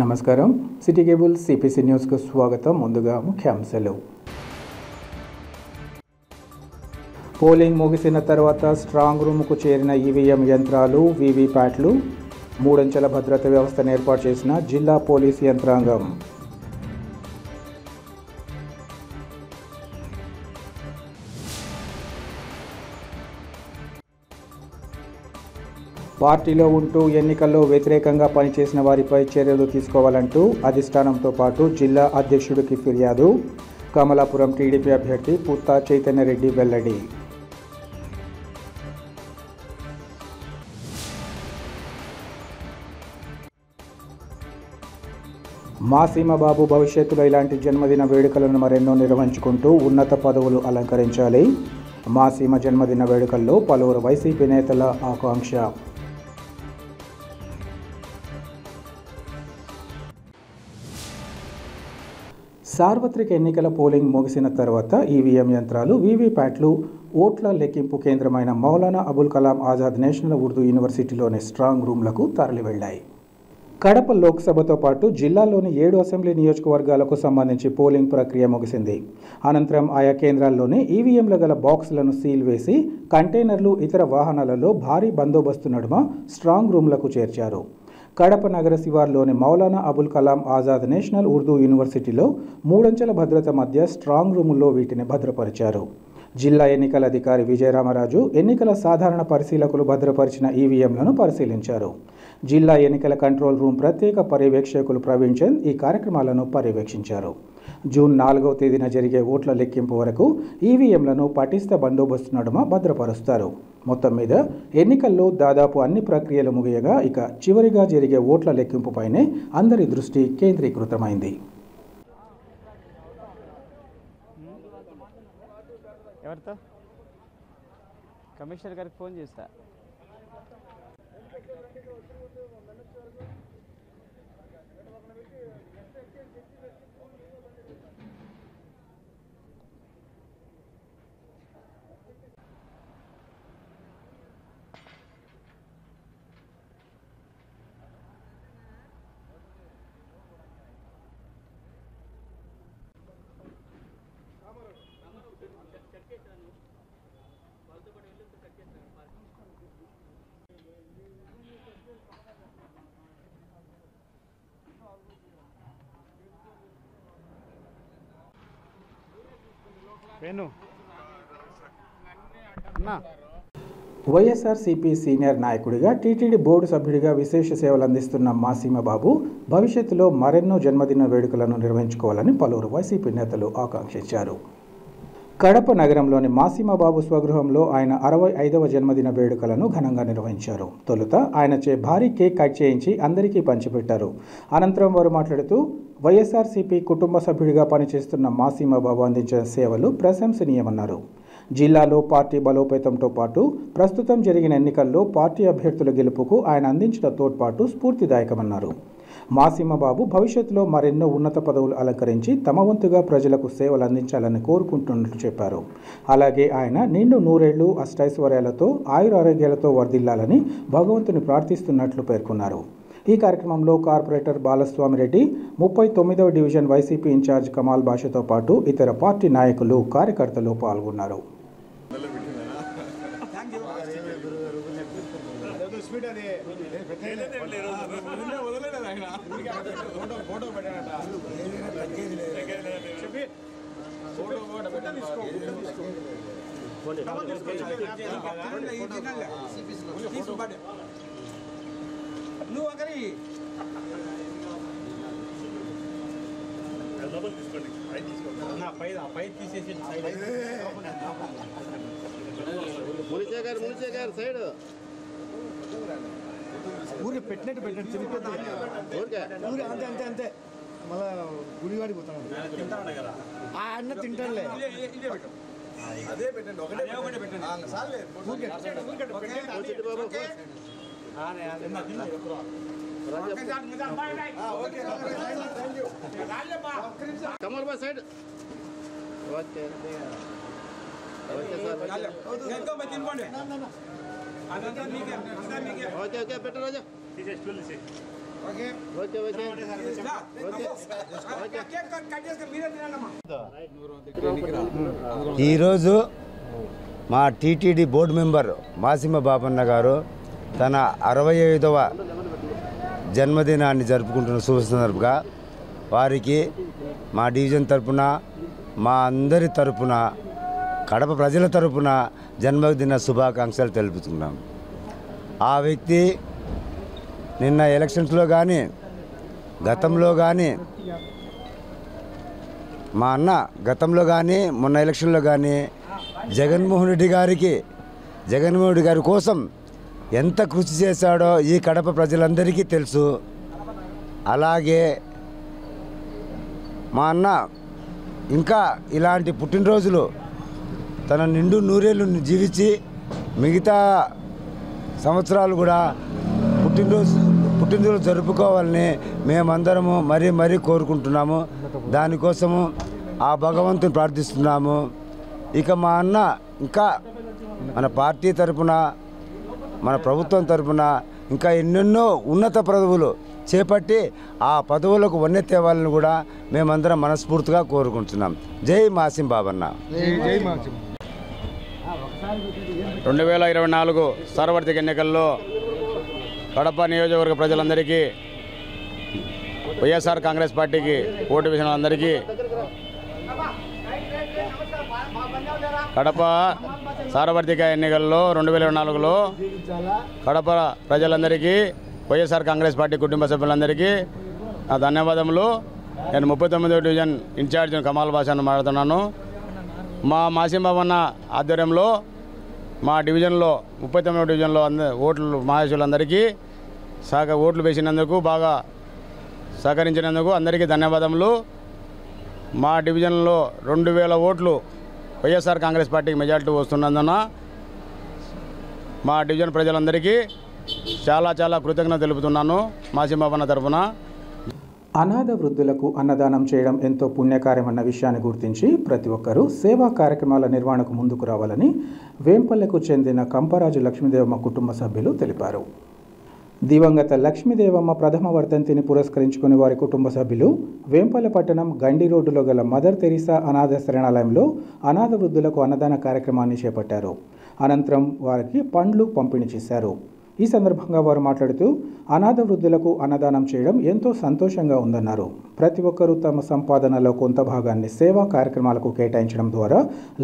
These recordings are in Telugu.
నమస్కారం సిటీ కేబుల్ సిపిసి న్యూస్ కు స్వాగతం. ముందుగా ముఖ్యాంశాలు. పోలింగ్ ముగిసిన తర్వాత స్ట్రాంగ్ రూమ్కు చేరిన ఈవీఎం యంత్రాలు, వీవీప్యాట్లు, మూడంచెల భద్రతా వ్యవస్థను ఏర్పాటు చేసిన జిల్లా పోలీసు యంత్రాంగం. పార్టీలో ఉంటూ ఎన్నికల్లో వ్యతిరేకంగా పనిచేసిన వారిపై చర్యలు తీసుకోవాలంటూ అధిష్టానంతో పాటు జిల్లా అధ్యక్షుడికి ఫిర్యాదు. కమలాపురం టీడీపీ అభ్యర్థి పుత్తా చైతన్యరెడ్డి వెల్లడి. మాసీమబాబు భవిష్యత్తులో ఇలాంటి జన్మదిన వేడుకలను మరెన్నో నిర్వహించుకుంటూ ఉన్నత పదవులు అలంకరించాలి. మాసీమ జన్మదిన వేడుకల్లో పలువురు వైసీపీ నేతల ఆకాంక్ష. సార్వత్రిక ఎన్నికల పోలింగ్ ముగిసిన తర్వాత ఈవీఎం యంత్రాలు, వీవీప్యాట్లు ఓట్ల లెక్కింపు కేంద్రమైన మౌలానా అబుల్ కలాం ఆజాద్ నేషనల్ ఉర్దూ యూనివర్సిటీలోని స్ట్రాంగ్ రూమ్లకు తరలి వెళ్లాయి. కడప లోక్సభతో పాటు జిల్లాలోని 7 అసెంబ్లీ నియోజకవర్గాలకు సంబంధించి పోలింగ్ ప్రక్రియ ముగిసింది. అనంతరం ఆయా కేంద్రాల్లోని ఈవీఎంల గల బాక్సులను సీల్ వేసి కంటైనర్లు, ఇతర వాహనాలలో భారీ బందోబస్తు నడుమ స్ట్రాంగ్ రూమ్లకు చేర్చారు. కడప నగర శివార్లోని మౌలానా అబుల్ కలాం ఆజాద్ నేషనల్ ఉర్దూ యూనివర్సిటీలో మూడంచెల భద్రత మధ్య స్ట్రాంగ్ రూముల్లో వీటిని భద్రపరిచారు. జిల్లా ఎన్నికల అధికారి విజయరామరాజు ఎన్నికల సాధారణ పరిశీలకులు భద్రపరిచిన ఈవీఎంలను పరిశీలించారు. జిల్లా ఎన్నికల కంట్రోల్ రూమ్ ప్రత్యేక పర్యవేక్షకులు ప్రవీణ్ చంద్ ఈ కార్యక్రమాలను పర్యవేక్షించారు. జూన్ 4వ తేదీన జరిగే ఓట్ల లెక్కింపు వరకు ఈవీఎంలను పటిష్ట బందోబస్తు నడుమ భద్రపరుస్తారు. మొత్తం మీద ఎన్నికల్లో దాదాపు అన్ని ప్రక్రియలు ముగియగా ఇక చివరిగా జరిగే ఓట్ల లెక్కింపుపైనే అందరి దృష్టి కేంద్రీకృతమైంది. ఎవరితో కమిషనర్ గారికి ఫోన్ చేస్తా. వైఎస్ఆర్సీపీ సీనియర్ నాయకుడిగా, టీటీడీ బోర్డు సభ్యుడిగా విశేష సేవలు అందిస్తున్న మాసీమబాబు భవిష్యత్తులో మరెన్నో జన్మదిన వేడుకలను నిర్వహించుకోవాలని పలువురు వైసీపీ నేతలు ఆకాంక్షించారు. కడప నగరంలోని మాసీమబాబు స్వగృహంలో ఆయన 65వ జన్మదిన వేడుకలను ఘనంగా నిర్వహించారు. తొలుత ఆయనచే భారీ కేక్ కట్ చేయించి అందరికీ పంచిపెట్టారు. అనంతరం వారు మాట్లాడుతూ వైఎస్ఆర్సీపీ కుటుంబ సభ్యుడిగా పనిచేస్తున్న మాసీమబాబు అందించిన సేవలు ప్రశంసనీయమన్నారు. జిల్లాలో పార్టీ బలోపేతంతో పాటు ప్రస్తుతం జరిగిన ఎన్నికల్లో పార్టీ అభ్యర్థుల గెలుపుకు ఆయన అందించిన తోడ్పాటు స్ఫూర్తిదాయకమన్నారు. మాసీమబాబు భవిష్యత్తులో మరెన్నో ఉన్నత పదవులు అలంకరించి తమ వంతుగా ప్రజలకు సేవలు అందించాలని కోరుకుంటున్నట్లు చెప్పారు. అలాగే ఆయన నిండు నూరేళ్లు అష్టైశ్వర్యాలతో ఆయురారోగ్యాలతో వర్ధిల్లాలని భగవంతుని ప్రార్థిస్తున్నట్లు పేర్కొన్నారు. ఈ కార్యక్రమంలో corporator Balaswamireddy, 39వ division YCP incharge కమాల్ బాషతో పాటు ఇతర పార్టీ నాయకులు, కార్యకర్తలు పాల్గొన్నారు. సైడ్ ఊరికి పెట్టినట్టు తిరిగి అంతే అంతే అంతే మళ్ళా గుడివాడికి పోతాను. ఆ అన్న తింటాడులే. అదే పెట్టండి, ఒకటే పెట్టండి. కమల్ బాయ్ side. Okay okay sir. Okay okay పెట్టు రాజా. ఓకే ఓకే ఈరోజు మా TTD board member Masima Bapanna గారు తన 65వ జన్మదినాన్ని జరుపుకుంటున్న శుభ సందర్భంగా వారికి మా డివిజన్ తరపున మా అందరి తరపున కడప ప్రజల తరపున జన్మదిన శుభాకాంక్షలు తెలుపుతున్నాం. ఆ వ్యక్తి నిన్న ఎలక్షన్స్లో కానీ గతంలో కానీ మా అన్న గతంలో కానీ మొన్న ఎలక్షన్లో కానీ జగన్మోహన్ రెడ్డి గారి కోసం ఎంత కృషి చేశాడో ఈ కడప ప్రజలందరికీ తెలుసు. అలాగే మా అన్న ఇంకా ఇలాంటి పుట్టినరోజులు తన నిండు నూరేళ్ళు జీవించి మిగతా సంవత్సరాలు కూడా పుట్టినరోజు జరుపుకోవాలని మేమందరము మరీ కోరుకుంటున్నాము. దానికోసము ఆ భగవంతుని ప్రార్థిస్తున్నాము. ఇక మా అన్న ఇంకా మన పార్టీ తరపున మన ప్రభుత్వం తరపున ఇంకా ఎన్నెన్నో ఉన్నత పదవులు చేపట్టి ఆ పదవులకు వన్నె తేవాలని కూడా మేమందరం మనస్ఫూర్తిగా కోరుకుంటున్నాం. జై మాసిం బాబన్న. 2024 సార్వత్రిక ఎన్నికల్లో కడప నియోజకవర్గ ప్రజలందరికీ, వైఎస్ఆర్ కాంగ్రెస్ పార్టీకి ఓటు వేసిన అందరికీ, కడప సార్వత్రిక ఎన్నికల్లో 2024లో కడప ప్రజలందరికీ, వైఎస్ఆర్ కాంగ్రెస్ పార్టీ కుటుంబ సభ్యులందరికీ నా ధన్యవాదములు. నేను 39వ డివిజన్ ఇన్ఛార్జ్ కమాల్ బాషాను మాట్లాడుతున్నాను. మా మాసిం బాబన్న ఆధ్వర్యంలో మా డివిజన్లో 39వ డివిజన్లో ఓట్లు మహేశ్వరులందరికీ ఓట్లు వేసినందుకు, బాగా సహకరించినందుకు అందరికీ ధన్యవాదములు. మా డివిజన్లో 2000 ఓట్లు వైఎస్ఆర్ కాంగ్రెస్ పార్టీకి మెజార్టీ వస్తున్నందున మా డివిజన్ ప్రజలందరికీ చాలా కృతజ్ఞత తెలుపుతున్నాను మాసిం బాబన్న తరఫున. అనాథ వృద్ధులకు అన్నదానం చేయడం ఎంతో పుణ్యకార్యమన్న విషయాన్ని గుర్తించి ప్రతి ఒక్కరూ సేవా కార్యక్రమాల నిర్వహణకు ముందుకు రావాలని వేంపల్లెకు చెందిన కంపరాజు లక్ష్మీదేవమ్మ కుటుంబ సభ్యులు తెలిపారు. దివంగత లక్ష్మీదేవమ్మ ప్రథమ వర్ధంతిని పురస్కరించుకుని వారి కుటుంబ సభ్యులు వేంపల్లె పట్టణం గండి రోడ్డులో గల మదర్ తెరీసా అనాథ శరణాలయంలో అనాథ వృద్ధులకు అన్నదాన కార్యక్రమాన్ని చేపట్టారు. అనంతరం వారికి పండ్లు పంపిణీ చేశారు. ఈ సందర్భంగా వారు మాట్లాడుతూ అనాథ వృద్ధులకు అన్నదానం చేయడం ఎంతో సంతోషంగా ఉందన్నారు. ప్రతి ఒక్కరూ తమ సంపాదనలో కొంత భాగాన్ని సేవా కార్యక్రమాలకు కేటాయించడం ద్వారా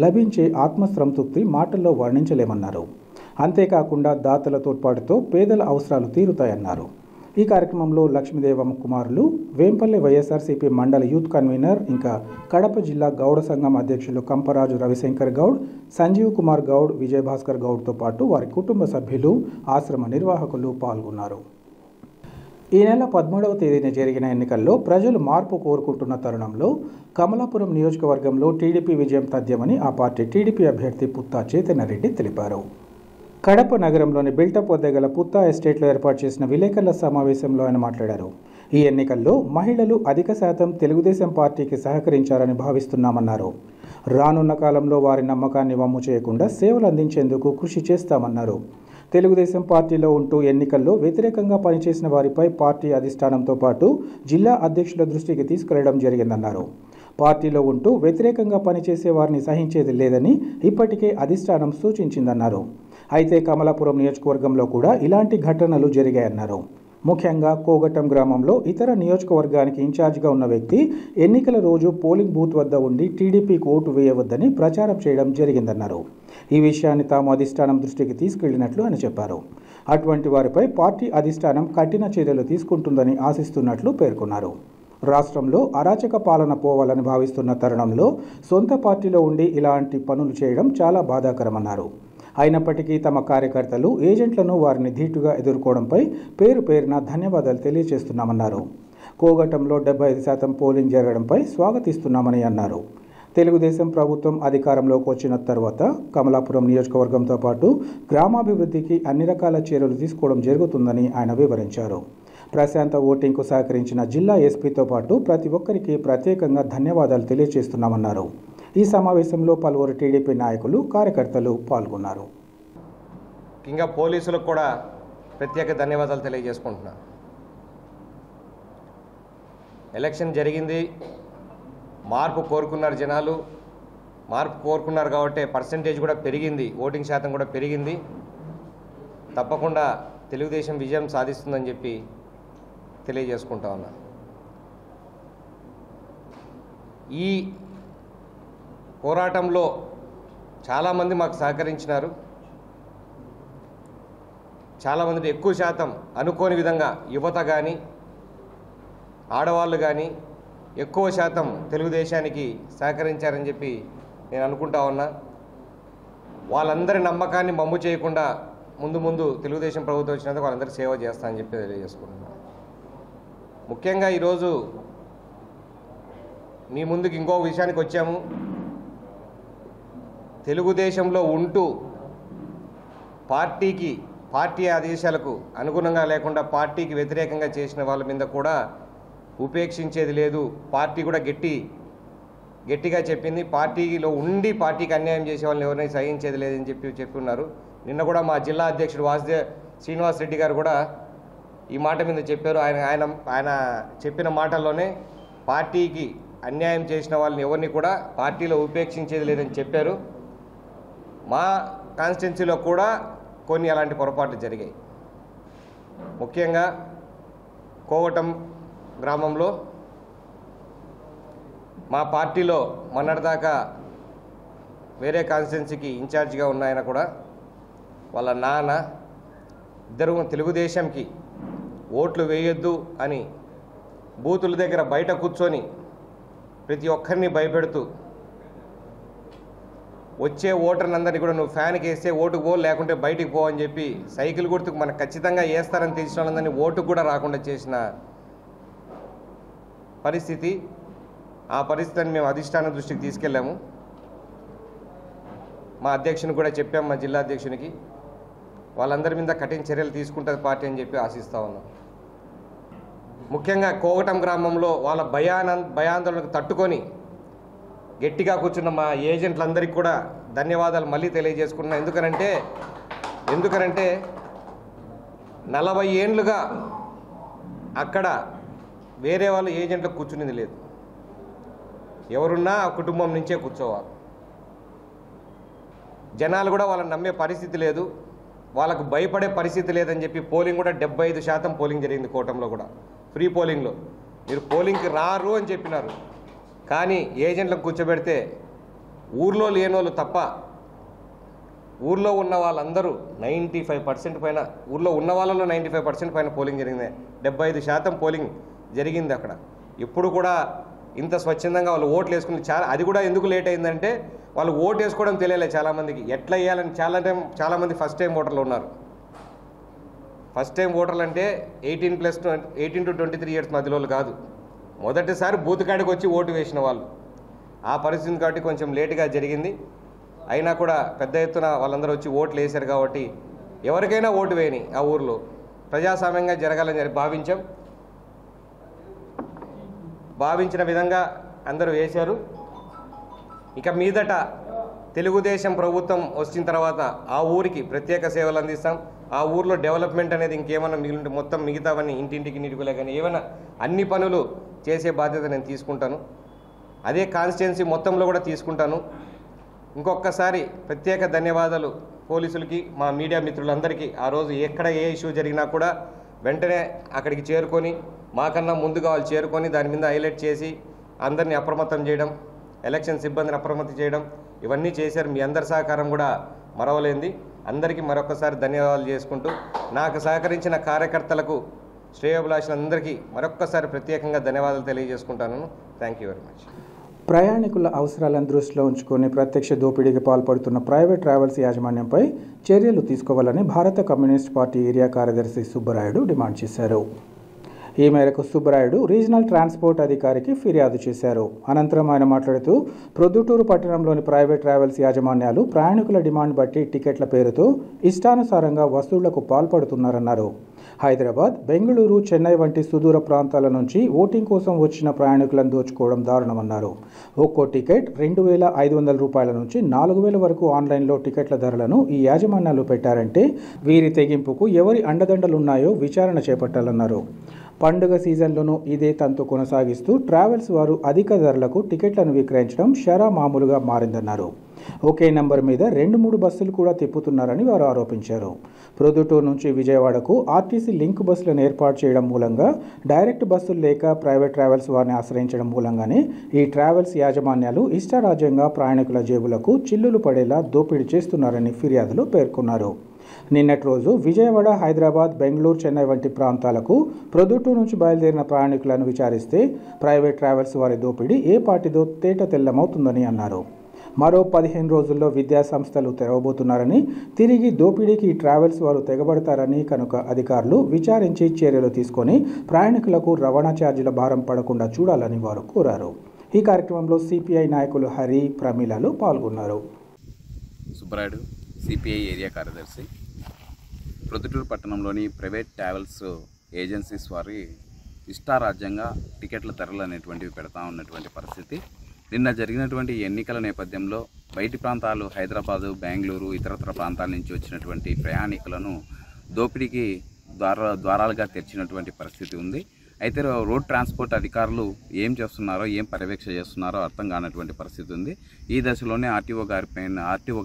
లభించే ఆత్మసంతృప్తి మాటల్లో వర్ణించలేమన్నారు. అంతేకాకుండా దాతల తోడ్పాటుతో పేదల అవసరాలు తీరుతాయన్నారు. ఈ కార్యక్రమంలో లక్ష్మీదేవమ్మ కుమారులు, వేంపల్లె వైఎస్ఆర్సీపీ మండల యూత్ కన్వీనర్, ఇంకా కడప జిల్లా గౌడ సంఘం అధ్యక్షులు కంపరాజు రవిశంకర్ గౌడ్, సంజీవ్ కుమార్ గౌడ్, విజయభాస్కర్ గౌడ్తో పాటు వారి కుటుంబ సభ్యులు, ఆశ్రమ నిర్వాహకులు పాల్గొన్నారు. ఈ నెల 13వ తేదీన జరిగిన ఎన్నికల్లో ప్రజలు మార్పు కోరుకుంటున్న తరుణంలో కమలాపురం నియోజకవర్గంలో టీడీపీ విజయం తథ్యమని ఆ పార్టీ టీడీపీ అభ్యర్థి పుత్తా చైతన్యరెడ్డి తెలిపారు. కడప నగరంలోని బిల్టప్ వద్ద గల పుత్తా ఎస్టేట్లో ఏర్పాటు చేసిన విలేకరుల సమావేశంలో ఆయన మాట్లాడారు. ఈ ఎన్నికల్లో మహిళలు అధిక శాతం తెలుగుదేశం పార్టీకి సహకరించారని భావిస్తున్నామన్నారు. రానున్న కాలంలో వారి నమ్మకాన్ని వమ్ము చేయకుండా సేవలు అందించేందుకు కృషి చేస్తామన్నారు. తెలుగుదేశం పార్టీలో ఉంటూ ఎన్నికల్లో వ్యతిరేకంగా పనిచేసిన వారిపై పార్టీ అధిష్టానంతో పాటు జిల్లా అధ్యక్షుల దృష్టికి తీసుకెళ్లడం జరిగిందన్నారు. పార్టీలో ఉంటూ వ్యతిరేకంగా పనిచేసే వారిని సహించేది లేదని ఇప్పటికే అధిష్టానం సూచించిందన్నారు. అయితే కమలాపురం నియోజకవర్గంలో కూడా ఇలాంటి ఘటనలు జరిగాయన్నారు. ముఖ్యంగా కోగటం గ్రామంలో ఇతర నియోజకవర్గానికి ఇన్ఛార్జిగా ఉన్న వ్యక్తి ఎన్నికల రోజు పోలింగ్ బూత్ వద్ద ఉండి టీడీపీకి ఓటు వేయవద్దని ప్రచారం చేయడం జరిగిందన్నారు. ఈ విషయాన్ని తాము అధిష్టానం దృష్టికి తీసుకెళ్లినట్లు ఆయన చెప్పారు. అటువంటి వారిపై పార్టీ అధిష్టానం కఠిన చర్యలు తీసుకుంటుందని ఆశిస్తున్నట్లు పేర్కొన్నారు. రాష్ట్రంలో అరాచక పాలన పోవాలని భావిస్తున్న తరుణంలో సొంత పార్టీలో ఉండి ఇలాంటి పనులు చేయడం చాలా బాధాకరమన్నారు. అయినప్పటికీ తమ కార్యకర్తలు, ఏజెంట్లను వారిని ధీటుగా ఎదుర్కోవడంపై పేరున ధన్యవాదాలు తెలియజేస్తున్నామన్నారు. కోగటంలో 75% పోలింగ్ జరగడంపై స్వాగతిస్తున్నామని అన్నారు. తెలుగుదేశం ప్రభుత్వం అధికారంలోకి వచ్చిన తర్వాత కమలాపురం నియోజకవర్గంతో పాటు గ్రామాభివృద్ధికి అన్ని రకాల చర్యలు తీసుకోవడం జరుగుతుందని ఆయన వివరించారు. ప్రశాంత ఓటింగ్కు సహకరించిన జిల్లా ఎస్పీతో పాటు ప్రతి ఒక్కరికి ప్రత్యేకంగా ధన్యవాదాలు తెలియజేస్తున్నామన్నారు. ఈ సమావేశంలో పలువురు టీడీపీ నాయకులు, కార్యకర్తలు పాల్గొన్నారు. ఇంకా పోలీసులకు కూడా ప్రత్యేక ధన్యవాదాలు తెలియజేసుకుంటున్నా. ఎలక్షన్ జరిగింది, మార్పు కోరుకున్నారు జనాలు, మార్పు కోరుకున్నారు కాబట్టి పర్సంటేజ్ కూడా పెరిగింది, ఓటింగ్ శాతం కూడా పెరిగింది. తప్పకుండా తెలుగుదేశం విజయం సాధిస్తుందని చెప్పి తెలియజేసుకుంటా ఉన్నా. ఈ పోరాటంలో చాలామంది మాకు సహకరించినారు. చాలామంది ఎక్కువ శాతం అనుకోని విధంగా యువత కానీ ఆడవాళ్ళు కానీ ఎక్కువ శాతం తెలుగుదేశానికి సహకరించారని చెప్పి నేను అనుకుంటా ఉన్నా. వాళ్ళందరి నమ్మకాన్ని మమ్ము చేయకుండా ముందు తెలుగుదేశం ప్రభుత్వం వచ్చినందుకు వాళ్ళందరికీ సేవ చేస్తానని చెప్పి తెలియజేసుకుంటున్నాను. ముఖ్యంగా ఈరోజు మీ ముందుకు ఇంకో విషయానికి వచ్చాము. తెలుగుదేశంలో ఉంటూ పార్టీ ఆదేశాలకు అనుగుణంగా లేకుండా పార్టీకి వ్యతిరేకంగా చేసిన వాళ్ళ మీద కూడా ఉపేక్షించేది లేదు. పార్టీ కూడా గట్టిగా చెప్పింది. పార్టీలో ఉండి పార్టీకి అన్యాయం చేసే వాళ్ళని ఎవరినైనా సహించేది లేదని చెప్పి ఉన్నారు. నిన్న కూడా మా జిల్లా అధ్యక్షుడు శ్రీనివాస్ రెడ్డి గారు కూడా ఈ మాట మీద చెప్పారు. ఆయన చెప్పిన మాటల్లోనే పార్టీకి అన్యాయం చేసిన వాళ్ళని ఎవరిని కూడా పార్టీలో ఉపేక్షించేది లేదని చెప్పారు. మా కాన్స్టిట్యున్సీలో కూడా కొన్ని అలాంటి పొరపాట్లు జరిగాయి. ముఖ్యంగా కోవటం గ్రామంలో మా పార్టీలో మొన్నటిదాకా వేరే కాన్స్టిట్యున్సీకి ఇన్ఛార్జిగా ఉన్న ఆయన కూడా వాళ్ళ నాన్న ఇద్దరు తెలుగుదేశంకి ఓట్లు వేయొద్దు అని బూతుల దగ్గర బయట కూర్చొని ప్రతి ఒక్కరిని భయపెడుతూ వచ్చే ఓటర్లందరినీ కూడా నువ్వు ఫ్యాన్కి వేస్తే ఓటుకు పో, లేకుంటే బయటికి పో అని చెప్పి సైకిల్ గుర్తుకు మనకు ఖచ్చితంగా వేస్తారని తెలిసిన వాళ్ళందరినీ ఓటుకు కూడా రాకుండా చేసిన పరిస్థితి. ఆ పరిస్థితిని మేము అధిష్టాన దృష్టికి తీసుకెళ్ళాము. మా అధ్యక్షుని కూడా చెప్పాము, మా జిల్లా అధ్యక్షునికి. వాళ్ళందరి మీద కఠిన చర్యలు తీసుకుంటుంది పార్టీ అని చెప్పి ఆశిస్తూ ఉన్నాం. ముఖ్యంగా కోగటం గ్రామంలో వాళ్ళ భయాందోళనకు తట్టుకొని గట్టిగా కూర్చున్న మా ఏజెంట్లందరికీ కూడా ధన్యవాదాలు మళ్ళీ తెలియజేసుకున్నాం. ఎందుకనంటే 40 ఏండ్లుగా అక్కడ వేరే వాళ్ళు ఏజెంట్లకు కూర్చునేది లేదు. ఎవరున్నా ఆ కుటుంబం నుంచే కూర్చోవాలి. జనాలు కూడా వాళ్ళని నమ్మే పరిస్థితి లేదు, వాళ్ళకు భయపడే పరిస్థితి లేదని చెప్పి పోలింగ్ కూడా 75% పోలింగ్ జరిగింది. కోటంలో కూడా ఫ్రీ పోలింగ్లో మీరు పోలింగ్కి రారు అని చెప్పినారు. కానీ ఏజెంట్లకు కూర్చోబెడితే ఊర్లో లేనోళ్ళు తప్ప ఊర్లో ఉన్న వాళ్ళందరూ 95% పైన, ఊర్లో ఉన్న వాళ్ళలో 95% పైన పోలింగ్ జరిగింది. 75% పోలింగ్ జరిగింది అక్కడ. ఇప్పుడు కూడా ఇంత స్వచ్ఛందంగా వాళ్ళు ఓట్లు వేసుకుని అది కూడా ఎందుకు లేట్ అయిందంటే వాళ్ళు ఓటు వేసుకోవడం తెలియలే చాలామందికి. ఎట్లా వేయాలని చాలామంది ఫస్ట్ టైం ఓటర్లు ఉన్నారు. ఫస్ట్ టైం ఓటర్లు అంటే 18 to 23 years మధ్యలో కాదు, మొదటిసారి బూత్ కాడికి వచ్చి ఓటు వేసిన వాళ్ళు. ఆ పరిస్థితి కాబట్టి కొంచెం లేటుగా జరిగింది. అయినా కూడా పెద్ద ఎత్తున వాళ్ళందరూ వచ్చి ఓట్లు వేశారు కాబట్టి ఎవరికైనా ఓటు వేయని ఆ ఊర్లో ప్రజాస్వామ్యంగా జరగాలని భావించిన విధంగా అందరూ వేశారు. ఇక మీదట తెలుగుదేశం ప్రభుత్వం వచ్చిన తర్వాత ఆ ఊరికి ప్రత్యేక సేవలు అందిస్తాం. ఆ ఊర్లో డెవలప్మెంట్ అనేది ఇంకేమైనా మిగిలింటే మొత్తం మిగతావన్నీ ఇంటింటికి నీటికులే కానీ ఏమైనా అన్ని పనులు చేసే బాధ్యత నేను తీసుకుంటాను. అదే కాన్స్టిట్యున్సీ మొత్తంలో కూడా తీసుకుంటాను. ఇంకొకసారి ప్రత్యేక ధన్యవాదాలు పోలీసులకి, మా మీడియా మిత్రులందరికీ. ఆ రోజు ఎక్కడ ఏ ఇష్యూ జరిగినా కూడా వెంటనే అక్కడికి చేరుకొని మాకన్నా ముందుగా వాళ్ళు చేరుకొని దాని మీద హైలైట్ చేసి అందరినీ అప్రమత్తం చేయడం, ఎలక్షన్ సిబ్బందిని అప్రమత్తం చేయడం, ఇవన్నీ చేశారు. మీ అందరి సహకారం కూడా మరవలేంది. అందరికీ మరొకసారి ధన్యవాదాలు చేసుకుంటూ నాకు సహకరించిన కార్యకర్తలకు, శ్రేయోభిలాషులందరికీ మరొక్కసారి ప్రత్యేకంగా ధన్యవాదాలు తెలియజేసుకుంటాను. Thank you very much. ప్రయాణికుల అవసరాలను దృష్టిలో ఉంచుకొని ప్రత్యక్ష దోపిడీకి పాల్పడుతున్న ప్రైవేట్ ట్రావెల్స్ యాజమాన్యంపై చర్యలు తీసుకోవాలని భారత కమ్యూనిస్ట్ పార్టీ ఏరియా కార్యదర్శి సుబ్బరాయుడు డిమాండ్ చేశారు. ఈ మేరకు సుబ్బరాయుడు రీజనల్ ట్రాన్స్పోర్ట్ అధికారికి ఫిర్యాదు చేశారు. అనంతరం ఆయన మాట్లాడుతూ ప్రొద్దుటూరు పట్టణంలోని ప్రైవేట్ ట్రావెల్స్ యాజమాన్యాలు ప్రయాణికుల డిమాండ్ బట్టి టికెట్ల పేరుతో ఇష్టానుసారంగా వసూళ్లకు పాల్పడుతున్నారన్నారు. హైదరాబాద్, బెంగళూరు, చెన్నై వంటి సుదూర ప్రాంతాల నుంచి ఓటింగ్ కోసం వచ్చిన ప్రయాణికులను దోచుకోవడం దారుణమన్నారు. ఒక్కో టికెట్ 2,500 రూపాయల నుంచి 4,000 వరకు ఆన్లైన్లో టికెట్ల ధరలను ఈ యాజమాన్యాలు పెట్టారంటే వీరి తెగింపుకు ఎవరి అండదండలున్నాయో విచారణ చేపట్టాలన్నారు. పండుగ సీజన్లోనూ ఇదే తంతు కొనసాగిస్తూ ట్రావెల్స్ వారు అధిక ధరలకు టికెట్లను విక్రయించడం షరా మామూలుగా మారిందన్నారు. ఒకే నంబర్ మీద 2-3 బస్సులు కూడా తిప్పుతున్నారని వారు ఆరోపించారు. ప్రొద్దుటూరు నుంచి విజయవాడకు ఆర్టీసీ లింక్ బస్సులను ఏర్పాటు చేయడం మూలంగా డైరెక్ట్ బస్సులు లేక ప్రైవేట్ ట్రావెల్స్ వారిని ఆశ్రయించడం మూలంగానే ఈ ట్రావెల్స్ యాజమాన్యాలు ఇష్టారాజ్యంగా ప్రయాణికుల జేబులకు చిల్లులు పడేలా దోపిడీ చేస్తున్నారని ఫిర్యాదులో పేర్కొన్నారు. నిన్నటి రోజు విజయవాడ, హైదరాబాద్, బెంగళూరు, చెన్నై వంటి ప్రాంతాలకు ప్రొద్దుటూరు నుంచి బయలుదేరిన ప్రయాణికులను విచారిస్తే ప్రైవేట్ ట్రావెల్స్ వారి దోపిడీ ఏ పార్టీదో తేట తెల్లమవుతుందని అన్నారు. మరో 15 రోజుల్లో విద్యా సంస్థలు తెరవబోతున్నారని, తిరిగి దోపిడీకి ట్రావెల్స్ వారు తెగబడతారని కనుక అధికారులు విచారించి చర్యలు తీసుకొని ప్రయాణికులకు రవాణా ఛార్జీల భారం పడకుండా చూడాలని వారు కోరారు. ఈ కార్యక్రమంలో సిపిఐ నాయకులు హరి, ప్రమీలాలు పాల్గొన్నారు. సుబ్బరాయుడు, సిపిఐ ఏరియా కార్యదర్శి. ప్రొద్దుటూరు పట్టణంలోని ప్రైవేట్ ట్రావెల్స్ ఏజెన్సీస్ వారి ఇష్టారాజ్యంగా టికెట్ల ధరలు అనేటువంటివి పెడతా ఉన్నటువంటి పరిస్థితి. నిన్న జరిగినటువంటి ఎన్నికల నేపథ్యంలో బయటి ప్రాంతాలు హైదరాబాదు, బెంగళూరు, ఇతరత్ర ప్రాంతాల నుంచి వచ్చినటువంటి ప్రయాణికులను దోపిడీకి ద్వారాలుగా తెరిచినటువంటి పరిస్థితి ఉంది. అయితే రోడ్ ట్రాన్స్పోర్ట్ అధికారులు ఏం చేస్తున్నారో, ఏం పర్యవేక్షణ చేస్తున్నారో అర్థం కానటువంటి పరిస్థితి ఉంది. ఈ దశలోనే ఆర్టీఓ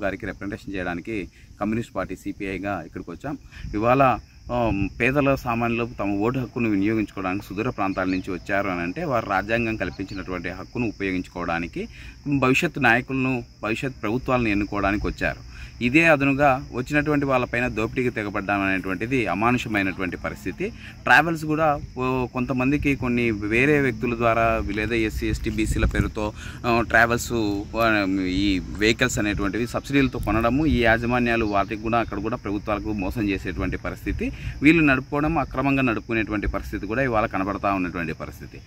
గారికి రిప్రజెంటేషన్ చేయడానికి కమ్యూనిస్ట్ పార్టీ సిపిఐగా ఇక్కడికి వచ్చాం. ఇవాళ పేదల సామాన్యులు తమ ఓటు హక్కును వినియోగించుకోవడానికి సుదూర ప్రాంతాల నుంచి వచ్చారు అని అంటే వారు రాజ్యాంగం కల్పించినటువంటి హక్కును ఉపయోగించుకోవడానికి, భవిష్యత్తు నాయకులను, భవిష్యత్ ప్రభుత్వాలను ఎన్నుకోవడానికి వచ్చారు. ఇదే అదనుగా వచ్చినటువంటి వాళ్ళపైన దోపిడీకి తెగబడ్డం అనేటువంటిది అమానుషమైనటువంటి పరిస్థితి. ట్రావెల్స్ కూడా కొంతమందికి కొన్ని వేరే వ్యక్తుల ద్వారా లేదా ఎస్సీ, ఎస్టీ, బీసీల పేరుతో ట్రావెల్స్ ఈ వెహికల్స్ అనేటువంటివి సబ్సిడీలతో కొనడము, ఈ యాజమాన్యాలు వాటికి కూడా అక్కడ కూడా ప్రభుత్వాలకు మోసం చేసేటువంటి పరిస్థితి, వీళ్ళు నడుపుకోవడం, అక్రమంగా నడుపుకునేటువంటి పరిస్థితి కూడా ఇవాళ కనబడతా ఉన్నటువంటి పరిస్థితి.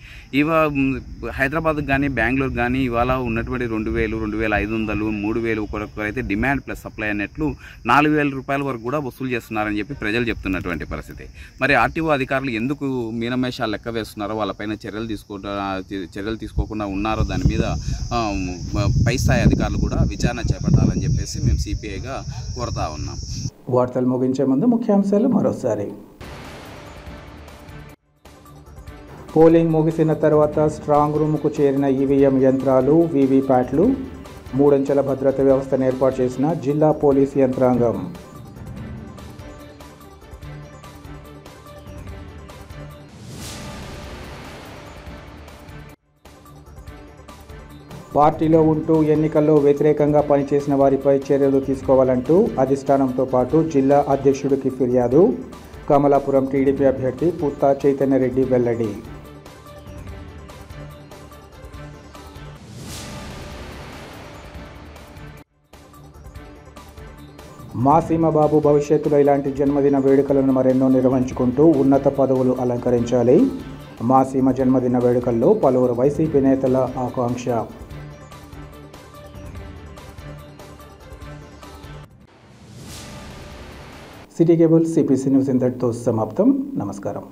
హైదరాబాద్కి కానీ బెంగళూరు కానీ ఇవాళ ఉన్నటువంటి 2,000, 2,500, 3,000 కొరకైతే డిమాండ్ ప్లస్ సప్లై అన్నట్లు 4,000 రూపాయల వరకు కూడా వసూలు చేస్తున్నారని చెప్పి ప్రజలు చెప్తున్నటువంటి పరిస్థితి. మరి ఆర్టీఓ అధికారులు ఎందుకు మీనమేషాలు లెక్క వేస్తున్నారో, వాళ్ళపైన చర్యలు తీసుకోకుండా ఉన్నారో దాని మీద పై స్థాయి అధికారులు కూడా విచారణ చేపట్టాలని చెప్పేసి మేము సిపిఐగా కోరుతా ఉన్నాం. వార్తలు ముగించే ముందు ముఖ్యాంశాలు మరోసారి. పోలింగ్ ముగిసిన తర్వాత స్ట్రాంగ్ రూమ్కు చేరిన ఈవీఎం యంత్రాలు, వీవీప్యాట్లు, 3 అంచెల భద్రతా వ్యవస్థను ఏర్పాటు చేసిన జిల్లా పోలీసు యంత్రాంగం. పార్టీలో ఉంటూ ఎన్నికల్లో వ్యతిరేకంగా పనిచేసిన వారిపై చర్యలు తీసుకోవాలంటూ అధిష్టానంతో పాటు జిల్లా అధ్యక్షుడికి ఫిర్యాదు. కమలాపురం టీడీపీ అభ్యర్థి పుత్తా చైతన్యరెడ్డి వెల్లడి. మా సీమబాబు భవిష్యత్తులో ఇలాంటి జన్మదిన వేడుకలను మరెన్నో నిర్వహించుకుంటూ ఉన్నత పదవులు అలంకరించాలి. మా సీమ జన్మదిన వేడుకల్లో పలువురు వైసీపీ నేతల ఆకాంక్ష. సిటీ కేబుల్, సిపిసి న్యూస్ ఇంతటితో సమాప్తం. నమస్కారం.